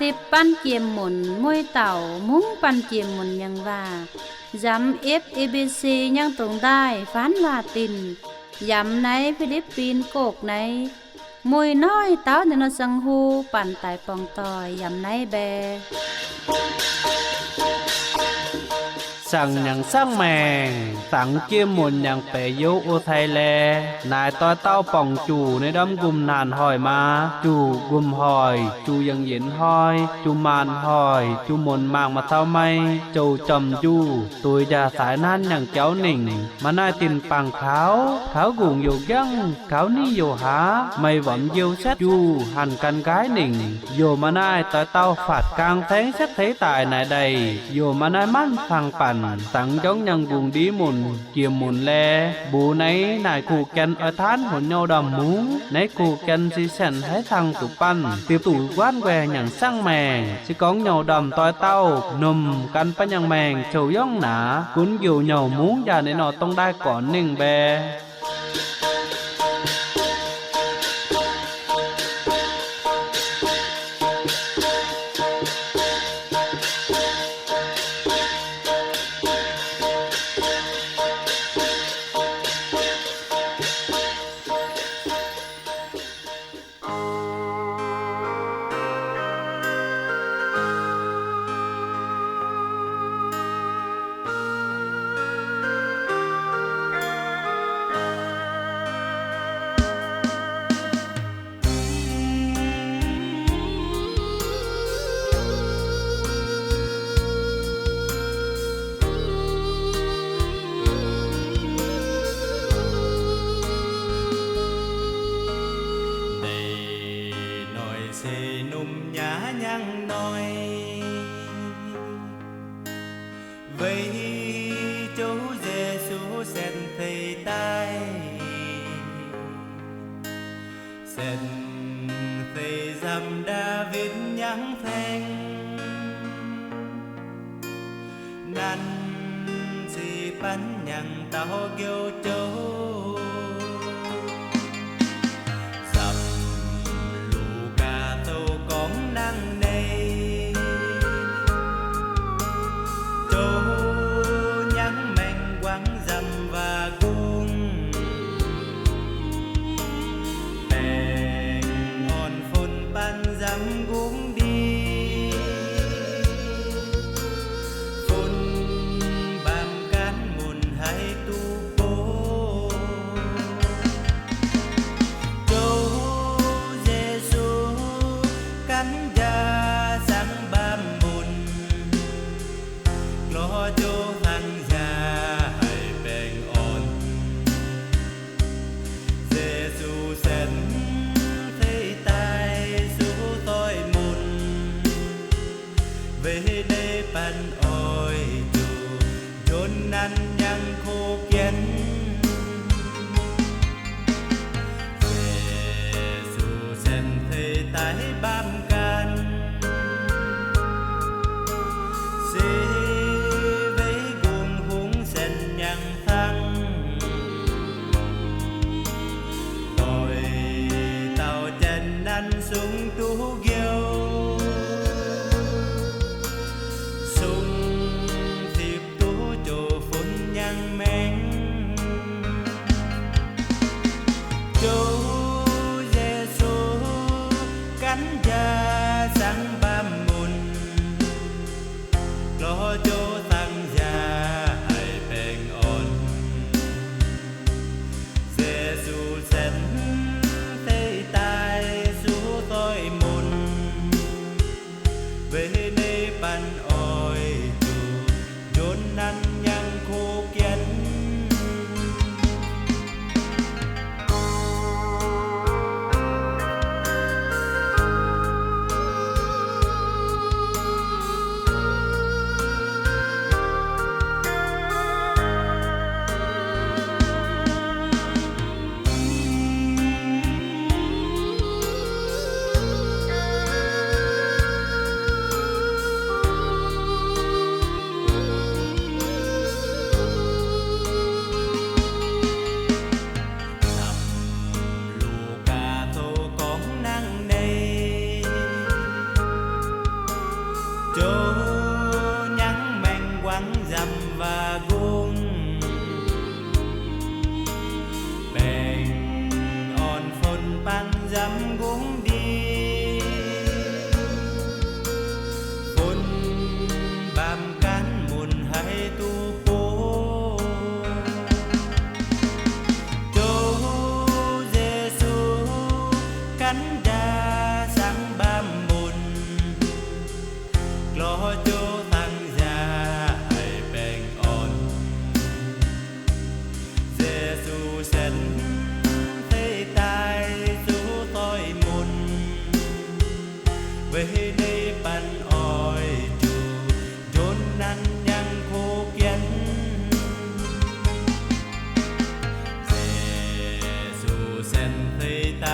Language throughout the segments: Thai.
สิบปั้นเกียมหมุนมวยเต่ามุ้งปั้นเกียมหมุนยังว่าย้ำ FABC ยังตรงได้ฟันว่าตินย้ำในฟิลิปปินส์โกกในมวยน้อยเต้าในนสังหูปั่นไต่ปองตอยย้ำในแบสั่งอย่างสร้างแมงสั่งเกี่ยมหมุนอย่างเปยโยโอไทยแลนายต้อยเต้าป่องจู่ในดำกุมนานหอยมาจู่กุมหอยจู่ยังเย็นหอยจู่มานหอยจู่หมุนมางมาเท่าไม่จู่จอมจู่ตัวยาสายนั่นอย่างเจ้าหนิ่งมาหน้าตินปังเขากุ่งอยู่ยังเขานี่อยู่หาไม่หวังเยียวเช็ดจู่หันกันกายหนิ่งโยมาหน้าต้อยเต้าฝาดกลางแทงเช็ดเทตายนายใดโยมาหน้ามั่นฟังปั่นตั้งgiống nhân vùng đi mùn kiềm mùn le bù nấy nải cụ kèn ở thán hồn nhau đầm mú nấy cụ kèn si sèn thấy thằng tụ pan tiếp tụ quán què nhằng sang mè si có nhau đầm toi tao nùm căn pa nhằng mèng chầu giống nã cuốn dù nhau muốn già nên nó tông đai cỏ nình bè vậy chú Giêsu sen thầy tai sen thầy dầm David nhắn thanh năn si bắn nhằng tao kêu chú dầm lù ca tô con năng này về đây ban ôi dù chốn năn nhang khô kiên về dù sen thề tái bám can xế với guồng húng sen nhang thăng tôi tàu chân năn xuống tú gieo về đây ban ôi dù chốn năn nhang khô kiên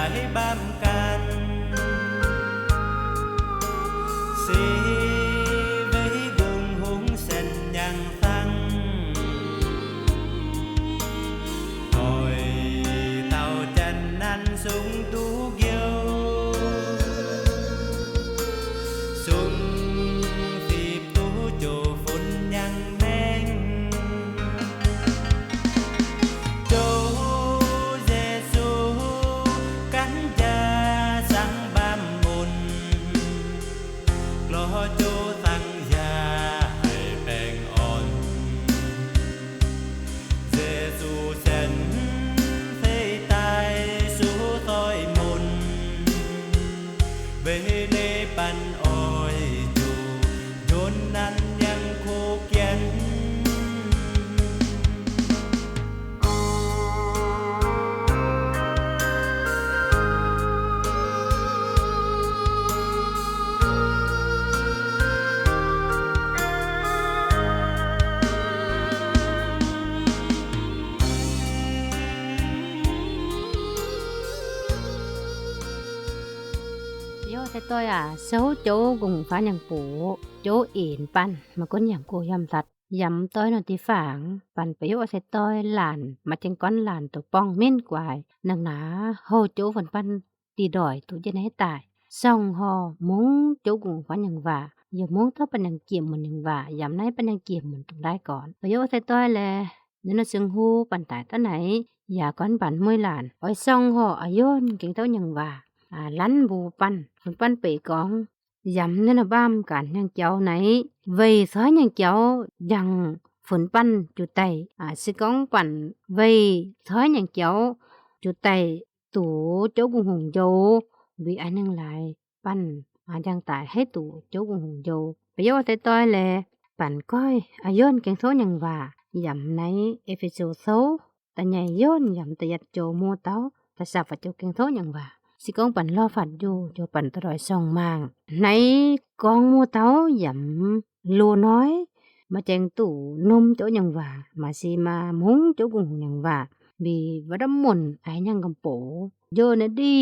ายบ้ามกันสิไว้กุงหุงเส้นยังฟังหอยเต่าจันนั้นสูงตูเกียวสูงตีบตูโจฝนยังแมงโจเยซูกันจาสังบามมุนกลอโจสังยาให้แป้งอ่อนเยซูเส้นเฟยตายสู่ซอยมุนเวเนปันอ้อยจูโยนนั้นยังโคเกียนโยแต่ต้อยเซาโจกุงฟ้าหยังปูโจเอ็นปันมาก้นหยังโกยำสัตว์ยำต้อยนอนที่ฝางปันประโยชน์ใส่ต้อยหลานมาจังก้อนหลานตัวป้องเม่นกวายนังหนาโฮโจฝนปันตีดอยตัวจะให้ตายซ่องหอมุงโจกุงฟ้าหยังว่าอย่ามุงเท่าปันหยังเกี่ยมมันหยังว่ายำไหนปันหยังเกี่ยมมันต้องได้ก่อนประโยชน์ใส่ต้อยแลนั่นซึ่งฮู้ปันตายตะไหนอย่าก้อนปันมวยหลานอ้อยซ่องหออายุนเก่งเท่าหยังว่าลันบูปันฝนปันเปกองยำนั่นบ้ามกันยังเจ้าไหนเวยซ้อยยังเจ้ายังฝนปันจุไตสิกองปันเวยซ้อยยังเจ้าจุไตตู่โจกุงหงโจวิอันนึงหลายปันยังตายให้ตู่โจกุงหงโจประโยชน์ต้อยแลปันก้อยอาย้นเก่งโซยังว่ายำในเอเฟโซโซแต่ใหญ่ย้นยำตะยัดโจโมเต้าแต่สับว่าโจเก่งโซยังว่าสิกองปันรอฝัดอยู่โจปันตรอยส่องมางในกองหมู่เต้ายำโลน้อยมาแจงตู่นมโจยังว่ามาสิมามุงโจกุงยังว่าบีวดมนไอยังกำโปโยนะดี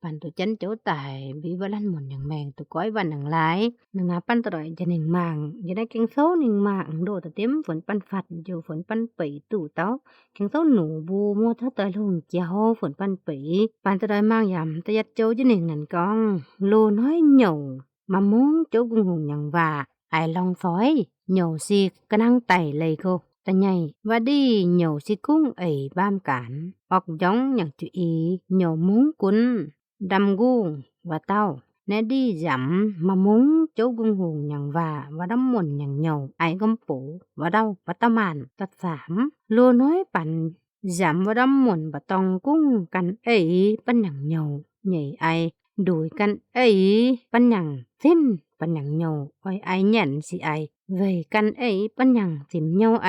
ปันตัวจันโจตายบีวลันมนยังแมงตัวก้อยวันหนังหลายนังนาปันตรอยจะหนึ่งมางจะได้เก่งโซหนึ่งมางโดตะเต็มฝนปันฝัดอยู่ฝนปันปีตู่เต้าเก่งโซหนูบูโมทะตอยลงเจ้าฝนปันปีปันตรอยมางยำตะยัดโจจะหนึ่งนั่นกองโลน้อยเหนียวมามุงโจกุงหงยังว่าไอลองฟอยเหนียวสิกระนั่งไต่เลยโกแต่ใหญ่ว่าดีเหนียวสิกุ้งไอบ้ามกันออกย้องอย่างจุอีเหนียวมุงกุนดำกุ้งว่าเต้าแน่ดียำมามุงโจกุงหงอย่างว่าดำมนอย่างเหนียวไอกำปูว่าเต้าว่าตะมันตัดสามโลน้อยปันยำว่าดำมนบ่ตองกุ้งกันไอปันอย่างเหนียวใหญ่ไอดูกันไอปันอย่างสิ้นปันอย่างเหนียวไอหยันสิไอเวยกันไอปันอย่างสิมเหนียวไอ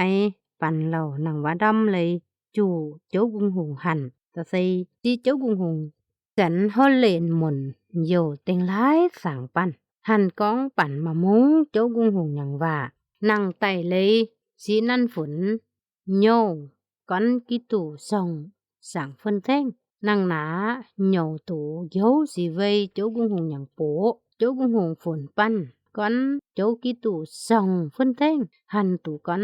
ปันเหล่าหนังว่าดำเลยจู่โจกุงหงหันตะไซจีโจกุงหงฉันฮอลเลนหมุนโยเต็งหลายสั่งปันหันกองปั่นมามุงโจกุงหงอย่างว่านั่งไต่เลยสีนั่นฝนโยก้อนกิตู่ส่งสั่งฝนแท่งนั่งหนาโยตู่โยสีเวโจกุงหงอย่างโปโจกุงหงฝนปันก้อนโจกิตู่ส่งฝนแท่งหันตู่ก้อน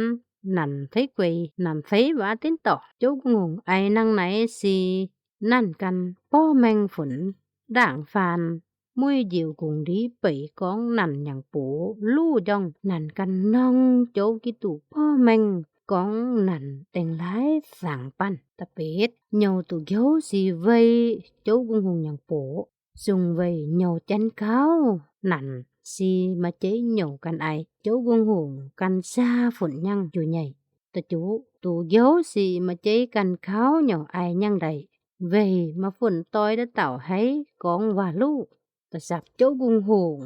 นั่นไทกวยนั่นไทว่าติ้นต่อโจกุงหงไอนั่งไหนสีนั่นกันป้อแมงฝนด่างฟานมุ้ยเดียวกุงดีไปกองนั่นอย่างปูลู่ย่องนั่นกันน้องโจกิตุป้อแมงกองนั่นแต่งหลายสั่งปันตะเป็ดเหนียวตุโยสีเวโจกุงหงอย่างปูซุงเวเหนียวจันเขานั่นสีมาเจ๊เหนียวกันไอโจกุงหงกันซาฝนยังอยู่ใหญ่ตะจุตุโยสีมาเจ๊กันเขาเหนียวไอยังใดเวมาฝนต้อยได้เต่าให้กองว่าลูกตะสับโจกุงหง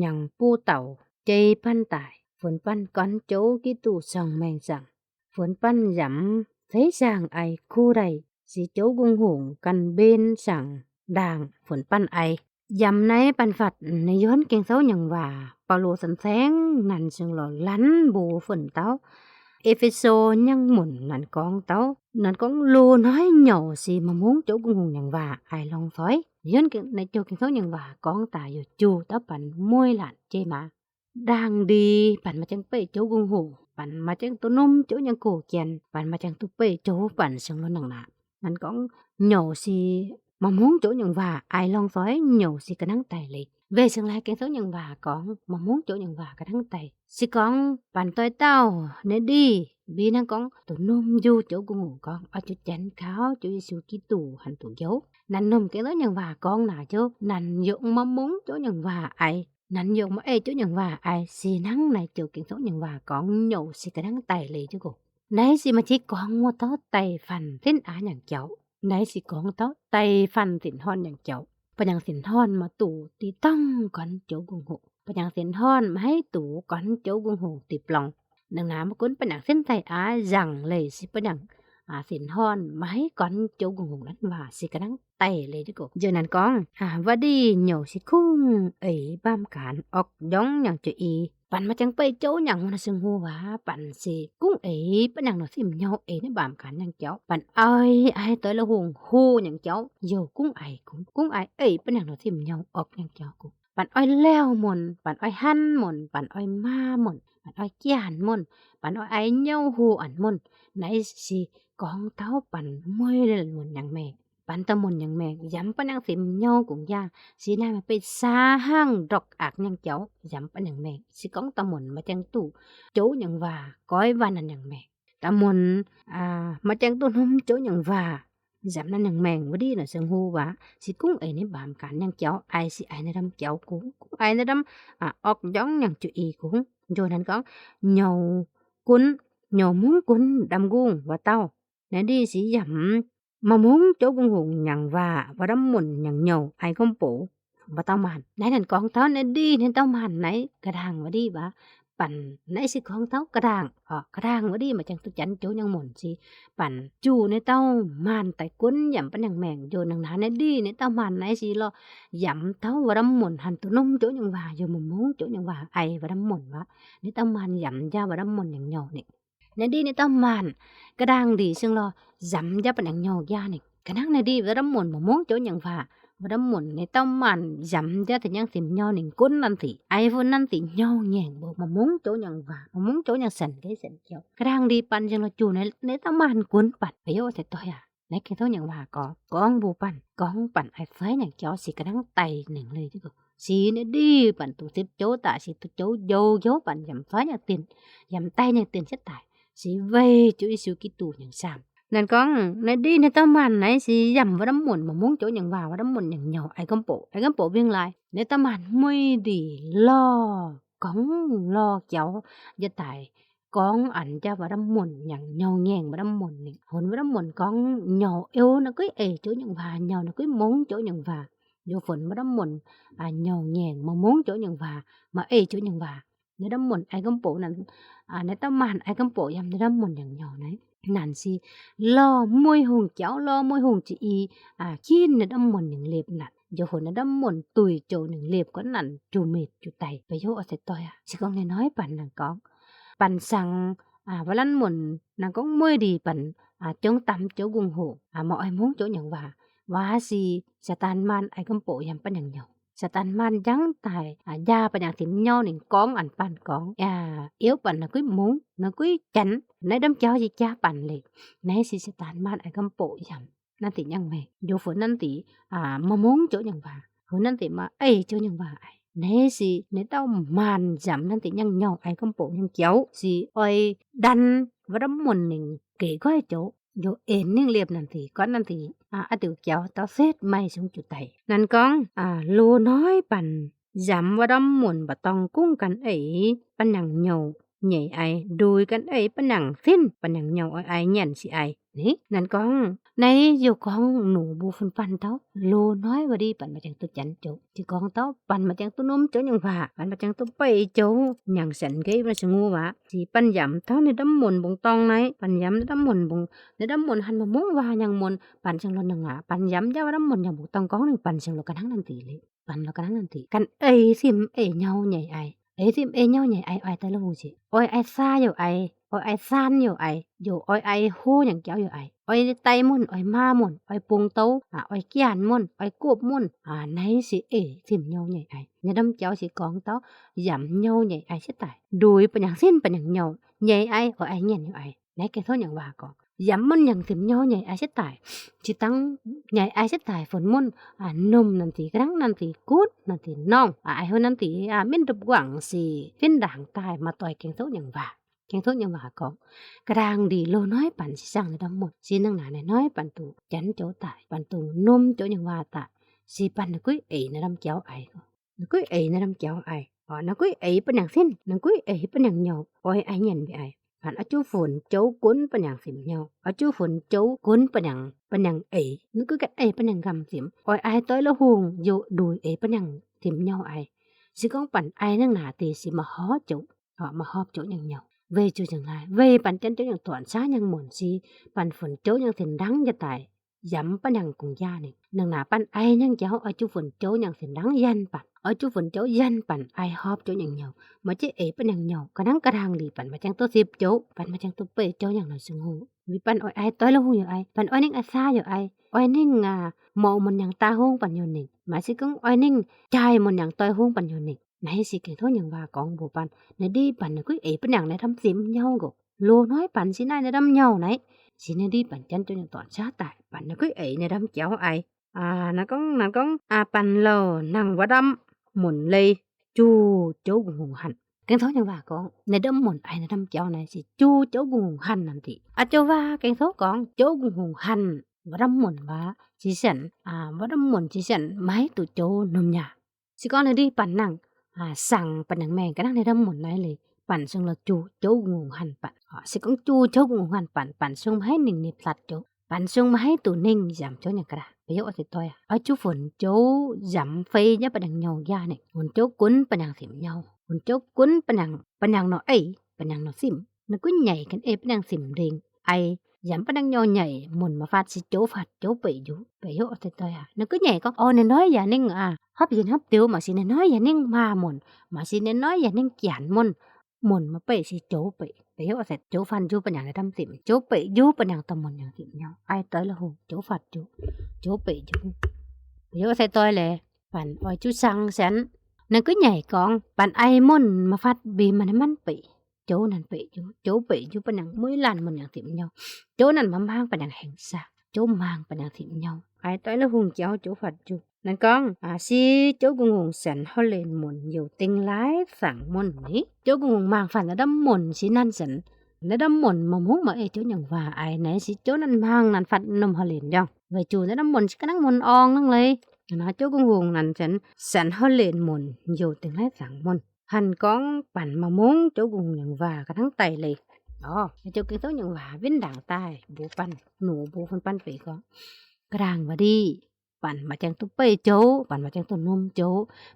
ยังปูเต่าเจปันตายฝนปันก้อนโจกิตูส่องแมงสั่งฝนปันยำเทสั่งไอคู่ใดสิโจกุงหงกันเบนสั่งด่างฝนปันไอยำในปันฝัดในย้อนเก่งเซ้าอย่างว่าเปาโลสันแสงนั่นซึ่งหล่อลันบูฝนเต้า เอเฟโซยังหมุนนั่นกองเต้านั่นกองโลน้อยเหย่าสิมะม่วงโจกุงหงอย่างว่าไอ้ลองฝอยย้อนในโจกินเขาอย่างว่ากองตาอยู่จูเต้าปั่นมวยหลานเจมาดังดีปั่นมาจังเป้โจกุงหงปั่นมาจังตัวนมโจยังโกเกียนปั่นมาจังตุเป้โจปั่นเสียงล้นหนังหนานั่นกองเหย่าสิมะม่วงโจอย่างว่าไอ้ลองฝอยเหย่าสิกระนังไตเลยvề sừng lai cái số nhân bà con mà muốn chỗ nhân bà cái thằng tây si con bàn tôi tao để đi vì năng con tụi nôm du chỗ của ngủ con ở chỗ chánh kháo chỗ Giêsu Kitô hành tụi dấu nành nôm cái đó nhân bà con nào chứ nành dụng mà muốn chỗ nhân bà ai nành dụng mà chỗ nhân bà ai si nắng này chỗ cái số nhân bà con nhậu si cái thằng tây lì chứ cô nãy si mà chỉ con mua táo tây phần thiên á nhàng cháu nãy si con táo tây phần thiên hon nhàng cháuปัญญาสินทอนมาตู่ตีตั้งก่อนโจกุงหูปัญญาสินทอนมาให้ตู่ก่อนโจกุงหูตีปลองดังนั้นมาคุ้นปัญญาเส้นไทยrằngเลยสิปัญญาสินทอนมาให้ก่อนโจกุงหูนั้นว่าสิกระนังไตเลยจุกเจอนั้นก้องว่าดีเหนียวสิคุ้งบ้ามการออกย้องอย่างจะอีปั่นมาจังไปโจอย่างมันซึ่งหัวปั่นสิกุ้งปัญญาหนอสิมเหนียวในบ้ามการอย่างเจ้าปั่นไอ้ตัวละหงหูอย่างเจ้าโยกุ้งกุ้งปัญญาหนอสิมเหนียวออกอย่างเจ้ากูปั่นอ้อยแล้วหม่นปั่นอ้อยหั่นหม่นปั่นอ้อยมาหม่นปั่นอ้อยเกี้ยนหม่นปั่นอ้อยเหนียวหูอันหม่นไหนสิกองเท้าปั่นมวยเลยหม่นอย่างแม่ปั่นตะมนอย่างแม่ย้ำปัญญาสิมเหนียวกุ้งยาสีหน้ามันไปซาห้างดอกอักอย่างเจ้าย้ำปัญญาแม่สิกองตะมนมาจังตู่โจอย่างว่าก้อยวันนั้นอย่างแม่ตะมนมาจังตู้นมโจอย่างว่าย้ำนั้นอย่างแม่บ่ดีน่ะเสียงฮู้ว่าสิกุ้งในบามการอย่างเจ้าไอสิไอในดำเจ้ากุ้งไอในดำออกย้องอย่างจุอีกุ้งโยนั้นก็เหนียวกุนเหนียวมุ้งกุนดำกุ้งว่าเต้าไหนดีสิย้ำmà muốn chỗ cung hùng nhận và đấm mùn nhận nhầu ai không bổ và tao màn nãy lần con tao nên đi nên tao màn nãy cả đàng mà đi bàปั่น nãy si con tao cả đàng mà đi mà chẳng tôi chắn chỗ nhân mùn siปั่น chu nên tao màn tại cuốn dặmปั่น nhằng mèng rồi nằng nà nên đi nên tao màn nãy si lo dặm tao và đấm mùn hành tụi nông chỗ nhân và rồi mình muốn chỗ nhân và ai và đấm mùn vả nên tao màn dặm ra và đấm mùn nhận nhầu này nên đi nên tao màn cái đang đi xưng lo dặm raปั่น nhầu ra này cái năng này đi với đấm mùn mà muốn chỗ nhận và đấm mùn này tao màn dặm ra thì nhang tìm nhau nền cuốn năn thì ai vô năn thì nhau nhàng bộ mà muốn chỗ nhận mà muốn chỗ nhận sần cái sần kiểu cái đang điปั่น xưng lo chủ này nếu tao màn cuốnปั่น bây giờ thì tôi nãy cái thôi nhận và có ông bùปั่น có ôngปั่น ai phái nhận cho xì cái năng tay nềnเลยchứ xì nó điปั่น tụ tiếp chỗ tại xì tụ chỗ vôปั่น dặm phái nhận tiền dặm tay nhận tiền chất tại xì về chỗ Giêsu Kitô nhận sam nên con này đi nên tao màn này xì dầm vào đấm mùn mà muốn chỗ nhận vào đấm mùn nhận nhậu ai gấm bộ viên lại để tao màn mui đi lo con lo cháu giờ tại con ảnh cho vào đấm mùn nhận nhậu nhàng vào đấm mùn này hồn vào đấm mùn con nhậu yêu nó cứ chỗ nhận vào nhậu nó cứ muốn chỗ nhận vào vô phần vào đấm mùn nhậu nhàng mà muốn chỗ nhận vào mà chỗ nhận vào để đấm mùn ai gấm bộ này để tao màn ai gấm bộ dầm để đấm mùn nhận nhậu này nàn si lo môi hùng cháu lo môi hùng chị chiên nó đâm mồn những liệp nặn giờ hồi nó đâm mồn tùy chỗ những liệp có nặn chủ mệt chủ tay bây giờ sẽ tôi chỉ con nghe nói bạn nàng con bạn sang và lăn mồn nàng có môi đi bạn chống tắm chỗ gung hổ mọi muốn chỗ nhận và si Satan man ai cầm bộ yam pan yang nhau Satan man trắng tài da pan yang tìm nhau nên con ảnh pan con yếu pan là cứ muốn nó cứ chảnh nãy đâm cho gì cha pan liền nãy si Satan man ai cầm bộ yamนั่นติยังแม่อยู่ฝนนั่นติมะม่วงโจยังว่าฝนนั่นติมาโจยังว่าเนสิเนเต้ามานจำนั่นติยังเหยาไอ้กำโปยังเจ้าสิอ้อยดันว่าดำมนหนึ่งเก๋ก็ให้โจอยู่เอ็นนิ่งเรียบนั่นติก้อนนั่นติติวเจ้าตาเซตไม่สงจุดไตนั่นก้องโลน้อยปั่นจำว่าดำมนบ่ต้องกุ้งกันปันหนังเหยาใหญ่ดูกันปันหนังสิ้นปันหนังเหยาหยันสินี่นั่นก้องในอยู่กองหนูบูฟันปันเต้าโลน้อยว่าดีปันมาจังตุจันโจที่กองเต้าปันมาจังตุนมโจยังว่าปันมาจังตุไปโจอย่างสันเกยมาสงูว่าสิปันยำเต้าในดำมนบงตองไหนปันยำในดำมนบงในดำมนหันมามุ้งว่าอย่างมนปันจังลนหงาปันยำเจ้าดำมนอย่างบงตองกองหนึ่งปันจังโลกันทั้งนันตีเลยปันโลกันทั้งนันตีกันสิมเหยาใหญ่ สิมเอเหยาใหญ่ไอตะลูสิอ้อยไอซ่าอยู่ไออ้อยไอซ่านอยู่ไออยู่อ้อยไอฮู้หยังเจ้าอยู่ไออ้อยไตมุ่นอ้อยมามุ่นอ้อยปุงโตอ้อยเกียนมุ่นอ้อยกบมุ่นไหนสิสิมเหยาใหญ่ไอในดำเจ้าสิกองเต้ายำเหยาใหญ่ไอสิตายดุยเป็นหยังสิ้นเป็นหยังเหยาใหญ่ไออ้อยไอเงียนอยู่ไอไหนแกโทษหยังว่าก่อนยำมันยังสิมเหยาใหญ่ไอสิตายสิตั้งใหญ่ไอสิตายฝนมุ่นนมนั่นสิกรังนั่นสิกูดนั่นสิน้องไอเฮานั่นสิมิ้นดบหวังสิฟินด่างตายมาต่อยแกงโทษหยังว่าแกงโทษยังว่าก่อนกระดางดีโลน้อยปั่นสิสั่งในดำหมดสินังหนาน้อยปั่นตูจันโจตายปั่นตูนมโจยังว่าตายสิปั่นนกุ้ยในดำเจ้าไอนกุ้ยในดำเจ้าไอนกุ้ยเป็นอย่างสิ้นนกุ้ยเป็นอย่างเหยาอ้อยไอเงียนไปไอหันอจูฝนโจกุ้นเป็นอย่างสิมเหยาอจูฝนโจกุ้นเป็นอย่างนกุ้ยกัดเป็นอย่างกำสิมอ้อยไอต้อยละหุงโยดุยเป็นอย่างสิมเหยาไอสิก้องปั่นไอนังหนาตีสิมาฮ้อโจมาฮอบโจอย่างเหยาเวจูจังไรเวปันจันโจอย่างตวนช้ายังหมุนสิปันฝนโจอย่างสินดังจะตายย้ำปันอย่างกุงยานี่นังหนาปันไอยังเจ้าเอาจูฝนโจอย่างสินดังยันปันเอาจูฝนโจยันปันไอฮอบโจอย่างเหยามาเจปันอย่างเหยากระดังกระทางดีปันมาจังตัว10โจปันมาจังตัวเปโจอย่างหน่อยสงหูมีปันอ้อยไอต้อยละหูอยู่ไอปันอ้อยนิ่งอาซาอยู่ไออ้อยนิ่งมองมันอย่างตาห้องปันอยู่นิ่งหมายสิก้องอ้อยนิ่งใจมันอย่างต้อยห้องปันอยู่นิ่งไหนสิเก่งโทษอย่างว่ากองบูปันในดีปันนกุ้ยเป็นอย่างในทำสิมเหยาก็โลน้อยปันสินายในดำเหยาไหนสิในดีปันจันโจอย่างตอนช้าตายปันนกุ้ยในดำเจ้าไอนักก้องปันโลนั่งว่าดำหมุนเลยจูโจกุงหันเก่งโทษอย่างว่ากองในดำหมุนไอในดำเจ้าไหนสิจูโจกุงหันนั่นติเจ้าว่าเก่งโทษกองโจกุงหันว่าดำหมุนว่าสิฉันว่าดำหมุนสิฉันไม้ตุโจนมยาสิก้อนในดีปันนั่งสั่งปันอย่างแมงก็นั่งในดำหมุนไหนเลยปั่นซึ่งเราจูโจงูหันปั่นสิก้องจูโจงูหันปั่นซึ่งมาให้หนึ่งในพลัดโจปั่นซึ่งมาให้ตัวนิ่งยำโจอย่างกระไปยกเอาสิต้อยจูฝนโจยำเฟยเนี่ยปันอย่างเหยายาเนี่ยฝนโจกุ้นปันอย่างสิมเหยาฝนโจกุ้นปันอย่างหน่อปันอย่างหน่อสิมนึกกุ้นใหญ่กันปันอย่างสิมเริงไอยำปันอย่างเหยาใหญ่หมุนมาฟาดสิโจฟาดโจไปอยู่ไปยกเอาสิต้อยนึกกุ้นใหญ่ก็น้อยอย่านิ่งฮับยินฮับเตียวมาสิน้อยอย่านิ่งมาหมุนมาสิน้อยอย่านิ่งเกียนหมุนมาไปสิโจไปเฮาเสร็จโจฟันจูปัญญาในทำสิมโจไปอยู่ปัญญาตะมนอย่างสิมเหยาไอต้อยละหูโจฟัดโจไปอยู่เฮาใส่ต้อยแลปันอ้อยจูสังฉันนั่นก็ใหญ่กองปันไอมุ่นมาฟัดบีมันไปโจนั่นไปอยู่โจไปอยู่ปัญญามื้อล้านมันอย่างสิมเหยาโจนั่นมามางปัญญาแห่งซะโจมางปัญญาสิมเหยาไอต้อยละหูเจ้าโจฟัดจูนั่นกองสิโจกุงสันเฮาเล่นหมุนอยู่ติงหลายสั่งหมุนนี่โจกุงมางฝันแล้วดำหมุนสินั่นสันแล้วดำหมุนมามุกมาโจอย่างว่าไอไหนสิโจนั่นมางนั่นฟัดนมเฮาเล่นจังไว้จูแล้วดำหมุนสิก็นั่งหมุนอองนั่งเลยนะโจกุงนั่นสันเฮาเล่นหมุนอยู่ติงหลายสั่งหมุนหันกองปั่นมามุงโจกุงอย่างว่าก็ทั้งไตเลยโจกินโตอย่างว่าวินด่างใต้บูปันหนูบูปันไปก็กลางว่าดีปั่นมาจังตุเป้โจปั่นมาจังตุนมโจ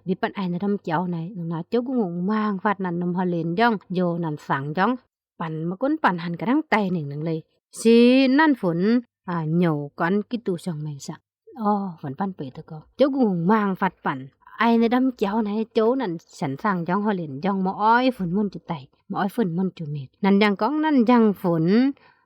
มีปั่นไอในทำเจ้าไหนนะโจกุงมางฟาดนันนมฮอลเลนย่องโยนันสั่งย่องปั่นมาก้นปั่นหันกระทั่งไตหนึ่งเลยสินั่นฝนเหนียวก้อนกิตูช่องแมงสักฝนปั่นไปตะก็โจกุงมางฟาดปั่นไอในดำเจ้าไหนโจนั่นฉันสั่งย่องฮอลเลนย่องมาอ้อยฝนมันจุไตมาอ้อยฝนมันจุเม็ดนั่นยังก้องนั่นยังฝน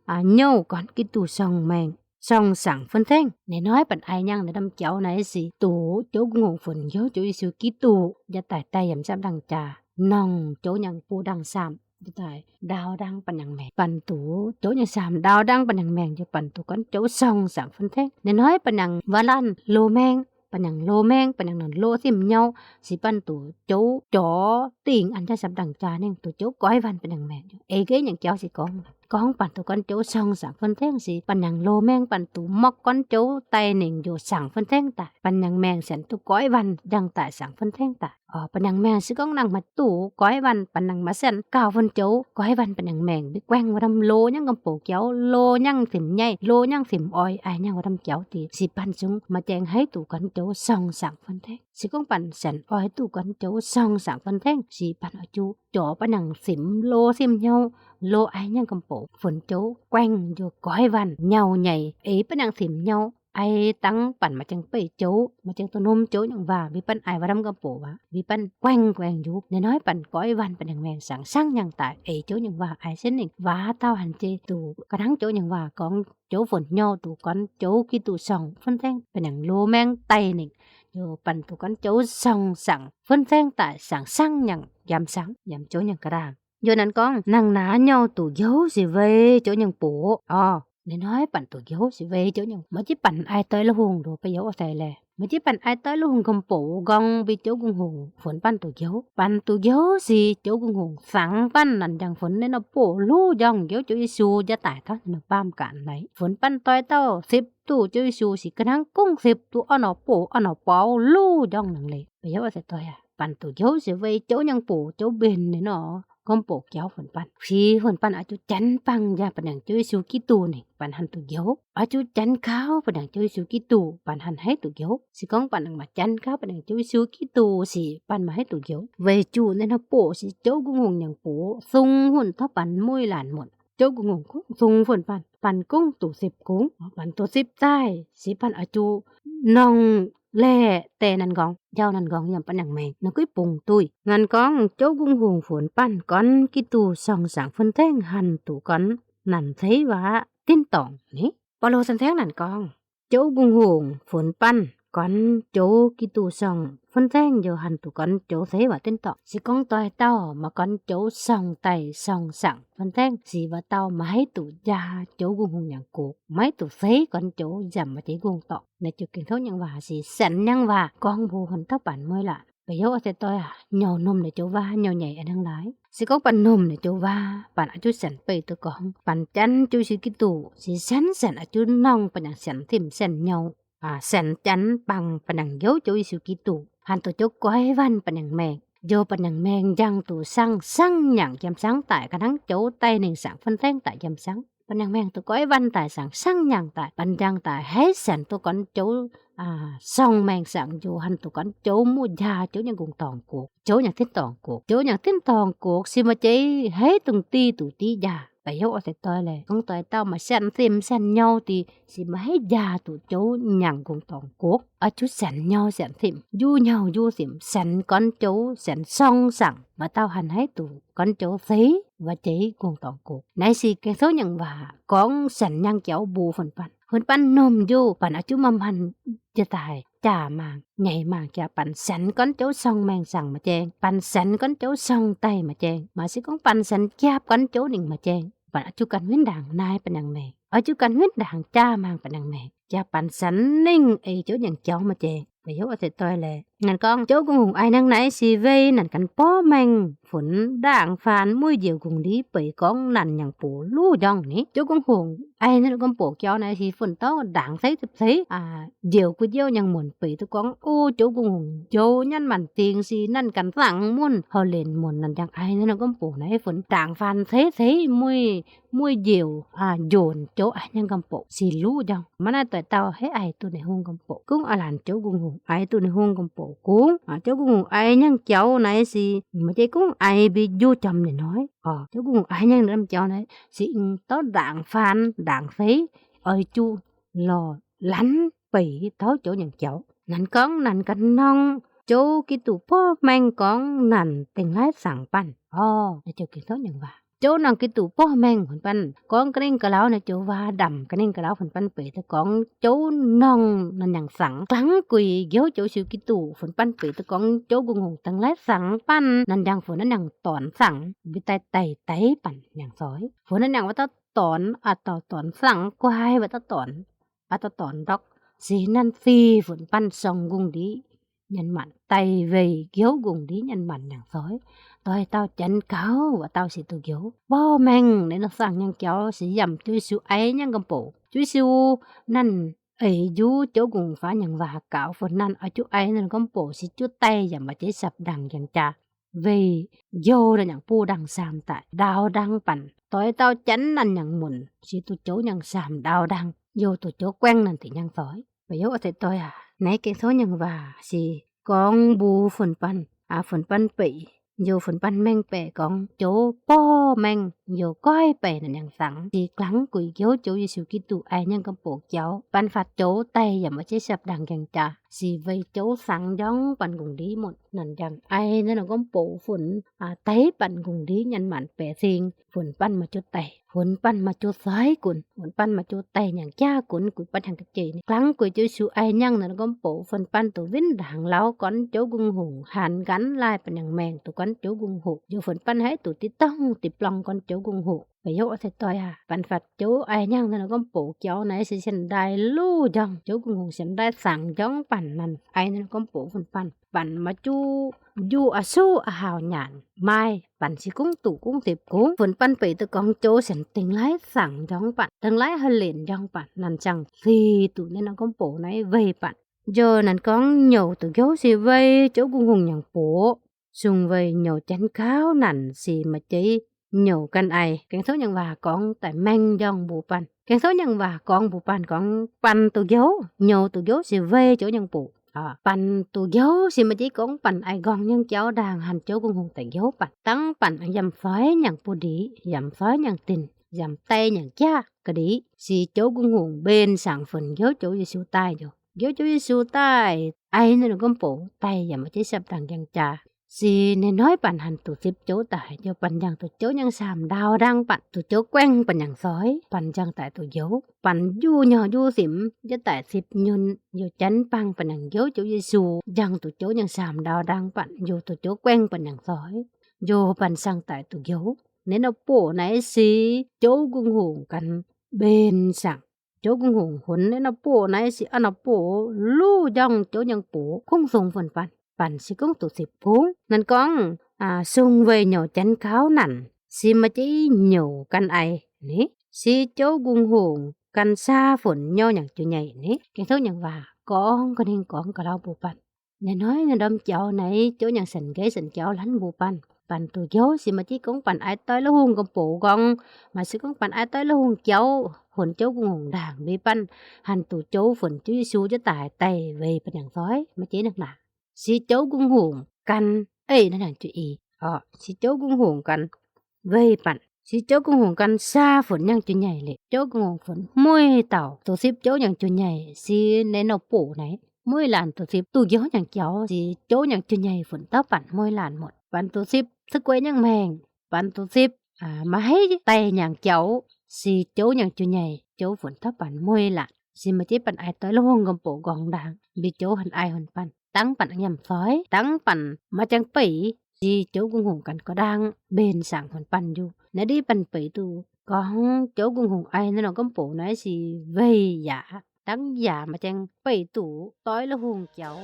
เหนียวก้อนกิตูช่องแมงส่องสั่งphân thanhในน้อยปันไอยังในดำเจ้าไหนสิตูโจงงฝนโยโจสิกิตูจะตายตายยำซ้ำดังจาน้องโจยังปูดังซ้ำจะตายดาวดังปันยังแมงปันตูโจยังซ้ำดาวดังปันยังแมงจะปันตูกันโจส่องสั่งphân thanhในน้อยปันยังวาลันโลแมงปันยังโลแมงปันยังนั่นโลสิมเหยาสิปันตูโจจ๋อติ่งอันจะซ้ำดังจาเนี่ยตูโจก้อยวันปันยังแมงเกยยังเจ้าสิกองปั่นตัวก้อนโจส่องสั่งphân thanhสิปันยังโลแมงปันตูมอกก้อนโจไตหนึ่งอยู่สั่งphân thanhตาปันยังแมงแสนตุก้อยวันยังตายสั่งphân thanhตาปันยังแมงสิก้องนั่งมาตู่ก้อยวันปันยังมาแสนก้าวphânโจก้อยวันปันยังแมงบิ๊กแวงว่าทำโลยังกำปูเกี้ยวโลยังสิมใหญ่โลยังสิมอ้อยไอยังว่าทำเกี้ยวตีสิปันซุงมาแจงให้ตู่ก้อนโจส่องสั่งphân thanhสิก้องปันแสนอ้อยตู่ก้อนโจส่องสั่งphân thanhสิปันเอาจูจ่อปันยังสิมโลสิมเหยาโลไอยังกำปูฝนโจแกว้งอยู่ก้อยวันเหยาใหญ่ปันยังสิมเหยา ไอตั้งปั่นมาจังไปโจมาจังตัวนมโจอย่างว่าวิปันไอว่าดำกำโปว่าวิปันแกว่งอยู่น้อยๆปั่นก้อยวันเป็นอย่างแมงสังสั่งอย่างตายโจอย่างว่าไอเส้นนึงว่าเต้าหันเจตูกระทั่งโจอย่างว่ากองโจฝนย่อตูก้อนโจกี่ตูส่องฝนแทงเป็นอย่างโลแมงไตนึงโยปั่นตูก้อนโจส่องสั่งฝนแทงตายสั่งสั่งอย่างยำสังยำโจอย่างกระด้างโยนั้นกองนางหนาย่อตูโยสิเวโจอย่างโปน้อยๆปั่นตัวโยสิเวโจอย่างมาจิปั่นไอเตยละหงโดไปโยใส่แลมาจิปั่นไอเตยละหงกำโปกองบิโจกุงหงฝนปั่นตัวโยสิโจกุงหงสังปั่นนั่นอย่างฝนในนโปลู่ย่องโยโจยิสูจะตายเท่าในป้ามกันไหนฝนปั่นต้อยเต้า10ตู้โจยิสูสิกระทั่งกุ้ง10ตู้อนอโปอนอเปาลู่ย่องนั่นเลยไปโยใส่ตัวปั่นตัวโยสิเวโจอย่างโปโจเบนเนี่ยเนาะกอมโปเกียวฝนปันพี่ฝนปันอาจุจันปังยาปันอย่างจุยสูกิตูนี่ปันหันตุเกียวอาจุจันข้าวปันอย่างจุยสูกิตูปันหันให้ตุเกียวสิกองปันอย่างมาจันข้าวปันอย่างจุยสูกิตูสิปันมาให้ตุเกียวเวจูในนะโปสิเจ้ากุงงอย่างโปซุงหุ่นทับปันมวยหลานหมดเจ้ากุงงกุ้งซุงฝนปันกุ้งตุ10กุ้งปันตัว10ใต้สิปันอาจุนองแล่แต่นันกองเจ้านันกองยำปันอย่างแมงนักกุ้ยปุงตุยนันกองโจ้กุงหงฝนปั้นก้อนกิตูส่องสางฝนแท่งหันตูก้อนนันเทว่าติ้นตองนี่ปอโลสันแท่งนันกองโจ้กุงหงฝนปั้นก้อนโจ้กิตูส่องฝนแท่งโยหันตูก้อนโจ้เทว่าติ้นตองสิกองตอยเต้ามาก้อนโจ้ส่องไตส่องสังฝนแท่งสีว่าเต้ามาให้ตูยาโจ้กุงหงอย่างกูไม่ตูเทก้อนโจ้ยำมาใจกุงตอกในจุดเกินเขายังว่าสิสันยังว่ากองบูหันเต้าปั่นมวยละไปโยเอาแต่ต้อยเหนียวนมในโจว่าเหนียวใหญ่อันทั้งหลายสิกองปั่นนมในโจว่าปั่นอาจุสันไปตัวกองปั่นจันจุสิกิตูสิสันอาจุน้องปั่นอย่างสันทิมสันเหนียวสันจันปังปั่นอย่างโยจุสิกิตูหันตัวโจก้อยวันปั่นอย่างแมงโยปั่นอย่างแมงยังตูสั่งอย่างยำสังตายกระทั่งโจไตหนึ่งสังฟันแท่งตายยำสังปันยังแมงตัวก้อยวันตายสั่งอย่างตายปันยังตายให้สันตัวก้อนโจส่องแมงสั่งอยู่หันตัวก้อนโจมูยาโจยังกุงตองกูโจยังทิ้นตองกูโจยังทิ้นตองกูสิมาเจให้ตุงตีตุตียาไปโยเอาแต่ตัวเลยของตัวเต้ามาสันเต็มสันเงาตีสิมาให้ยาตุโจยังกุงตองกูอาจุสันเงาสันเต็มยู่เงายู่เต็มสันก้อนโจสันส่องสั่งมาเต้าหันให้ตุก้อนโจสีว่าเจกุงตองกูในสิแกโซยังว่าของสันยังเจ้าบูฝนปันนมอยู่ปันอาจุมัมพันจะตายจ่ามางใหญ่มากจะปันสันก้อนโจส่องแมงสั่งมาแจงปันสันก้อนโจส่องไตมาแจงมาสิของปันสันแคบก้อนโจหนึ่งมาแจงปันอาจุกันเว้นด่างนายปันยังแมงอาจุกันเว้นด่างจ้ามางปันยังแมงจะปันสันนิ่งโจอย่างเจ้ามาแจงไปโยเอาแต่ต้อยเลยนั่นกองโจกุงหงไอนังไหนสิเวนั่นกันป้อแมงฝนด่างฟานมุ้ยเดียวกุงดีเปยกองนั่นอย่างปูลู่ย่องนี่โจกุงหงไอนั่นก็โปกเจ้าในสิฝนต้อด่างใสสิบเดียวกูเดียวยังหมุนเปยตัวกองโอ้โจกุงหงโจยันมันเตียงสินั่นกันสั่งมุ่นเฮาเล่นหมุนนั่นอย่างไอนั่นก็โปกในฝนด่างฟานใสมุ้ยเดียวโยนโจไอยังกำโปกสิลู่ย่องมันน่ะต่อยเต้าให้ไอตัวในห้องกำโปกกุ้งอลันโจกุงหงไอตัวในห้องกำโปกกุ้งเจ้ากุ้งไอยังเจ้าไหนสิมาใจกุ้งไอไปอยู่จำเนี่ยน้อยเจ้ากุ้งไอยังน้ำเจ้าไหนสิต้อด่างฟานด่างฟีจูหล่อลันปีเท้าโจอย่างเจ้านั่นก้องนั่นกันน้องโจกิตุพ่อแมงก้องนั่นเต็งไล่สั่งปั้นในเจ้ากินเท้าอย่างว่าโจนังกิตุพ่อแมงผลปันก้องกระเด้งกระเล้าในโจว่าดำกระเด้งกระเล้าผลปันเปตะก้องโจน้องนั่นอย่างสังคลังกุยเกี่ยวโจชิวกิตุผลปันเปตะก้องโจกุงหงตั้งและสังปันนั่นอย่างฝนนั่นอย่างตอนสังวิไตไตปันอย่างซอยฝนนั่นอย่างว่าตอนตอนสังควายว่าตอนดอกสีนั่นฟีฝนปันซองกุงดียันมันไตเวเกี่ยวกุงดียันมันอย่างซอยtôi tao chấn cáo và tao sẽ tự kiểu bó mình để nó sang nhân cháu sẽ dầm chui siêu ấy nhân cầm bộ chui siêu năn ấy chú chỗ cùng phá nhận và cạo phần năn ở chỗ ấy nên cầm bộ sẽ chút tay dầm mà chế sập đằng dần trà vì vô là nhận pu đằng sàm tại đào đăngปั่น tôi tao chấn năn nhận mùn sẽ tụi chỗ nhận sàm đào đăng vô tụi chỗ quen năn thì nhân sỏi và dấu ở thế tôi nãy cái số nhận và sẽ con bu phầnปั่นphầnปั่นbị อยู่ฝนปันแม่งแปะกองโจป้อแม่งอยู่ก้อยไปนั่นอย่างสังสีครั้งกุยเกียวโจยิสุกิตุไอยังกำโปกเจ้าปันฝัดโจไตอย่ามาใช้สับดังอย่างจ้าสีไว้โจสังย่องปันกุงดีหมดนั่นอย่างไอนั่นก็โปฝนไตปันกุงดียันหมันแปะซิงฝนปันมาจุดไตฝนปันมาจุดซ้ายกุนฝนปันมาจุดไตอย่างจ้ากุนกุยปันทางกะเจนี่ครั้งกุยโจยิสุไอยังนั่นก็โปฝนปันตัววินด่างเล้าก้อนโจกุงหงหันกันลายปันอย่างแมงตัวก้อนโจกุงหกอยู่ฝนปันให้ตัวติดต้องติดปลองก้อนโจกุงหกไปยกเอาใส่ต่อยปันฝัดโจไอยังนั่นก็โปเจ้าไหนสิฉันได้ลู่จังโจกุงหงฉันได้สั่งจ้องปั่นนั่นไอนั่นก็โปฝนปันปั่นมาจูอยู่สู้หาวหยานไม่ปั่นสิกุ้งตู่กุ้งติบกุ้งฝนปันไปตะกองโจฉันติงไล่สั่งจ้องปั่นทั้งไล่ฮะเล่นจ้องปั่นนั่นจังสีตู่นั่นก็โปไหนเวปั่นgiờ nắn con nhậu từ dấu xì vây chỗ cung hùng nhằng bố xung vây nhậu chén kháo nắn xì mà chỉ nhậu căn ai cái số nhân và con tại mang dòng bù pan cái số nhân và con bù pan con pan từ dấu nhậu từ dấu xì vây chỗ nhân bù pan từ dấu xì mà chỉ con pan ai gòn nhân cháu đàn hành chỗ cung hùng tại dấu pan tăng pan dầm phái nhằng bù đi dầm phái nhằng tình dầm tay nhằng cha cái đi xì chỗ cung hùng bên sảng phần dấu chỗ gì siêu tai rồi Yo cho Giêsu tai ai nên có bộ tay và mà chế sập đằng giang trà si nên nói bản hành tụ tiếp chỗ tại cho bản giang tụ chỗ nhân sàm đào đang bản tụ chỗ quen bản giang sói bản giang tại tụ dấu bản du nhỏ du xỉm cho tại xịp nhun yo chánh băng bản giang dấu chỗ Giêsu giang tụ chỗ nhân sàm đào đang bản yo tụ chỗ quen bản giang sói yo bản sang tại tụ dấu nên nó bộ này si chỗ cung hùngกันbên sang chỗ cung hùng huấn nên nó bổ này si nó bổ lu dòng chỗ nhân bổ không dùng phần bản si cũng tụ xịp phú nên con xung về nhỏ chén kháo nặng si mà chỉ nhiều căn ai nè si chỗ cung hùng căn xa phun nho nhằng chỗ nhảy nè cái số nhằng và con nên con cả đâu bù bản nên nói nên đâm cháu này chỗ nhằng sình ghế sình cháu lánh bù bản tụ dấu si mà chỉ cũng bản ai tới nó hùng con bổ con mà si cũng bản ai tới nó hùng cháu hồn cháu cũng hồn đàng đi pan hành tụ cháu phần chú Giêsu cho tại tay về bên đằng sói mà chế nặng nặng si cháu cũng hồn căn ấy nó đằng chú ý si cháu cũng hồn căn về pan si cháu cũng hồn căn xa phần nhang chú nhảy lệ cháu cũng hồn phần môi tàu tụ xếp cháu nhang chú nhảy si nên nó bổ này môi làn tụ xếp tụ gió nhang cháu si cháu nhang chú nhảy phần tao pan môi làn một pan tụ xếp sức quấy nhang mèng pan tụ xếp mà thấy tay nhang cháu si chỗ nhang chú nhảy chỗ phun thấp bản môi lạ si mà chế bản ai tới lo hông gom bộ gòn đàng bị chỗ hành ai hồn pan tăng bản nhầm phói tăng bản mà chẳng pỉ si chỗ cung hùng cần có đang bên sảng hồn pan du nãy đi pan pỉ tu con chỗ cung hùng ai nó gom bộ nói si vây giả tăng giả mà chẳng pỉ tu tối lo hùng cháu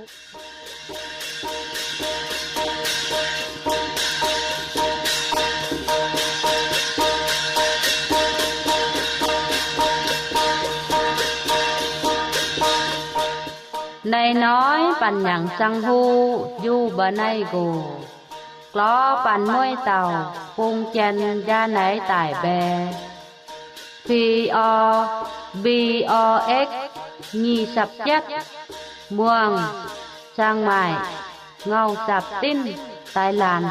Này nói bản nhằng sang hu du bờ này gù Có bản môi tàu phung chân ra nấy tải bè P-O-B-O-X Nhi sập chất Muông Sang mải Ngâu sập tin Tai làn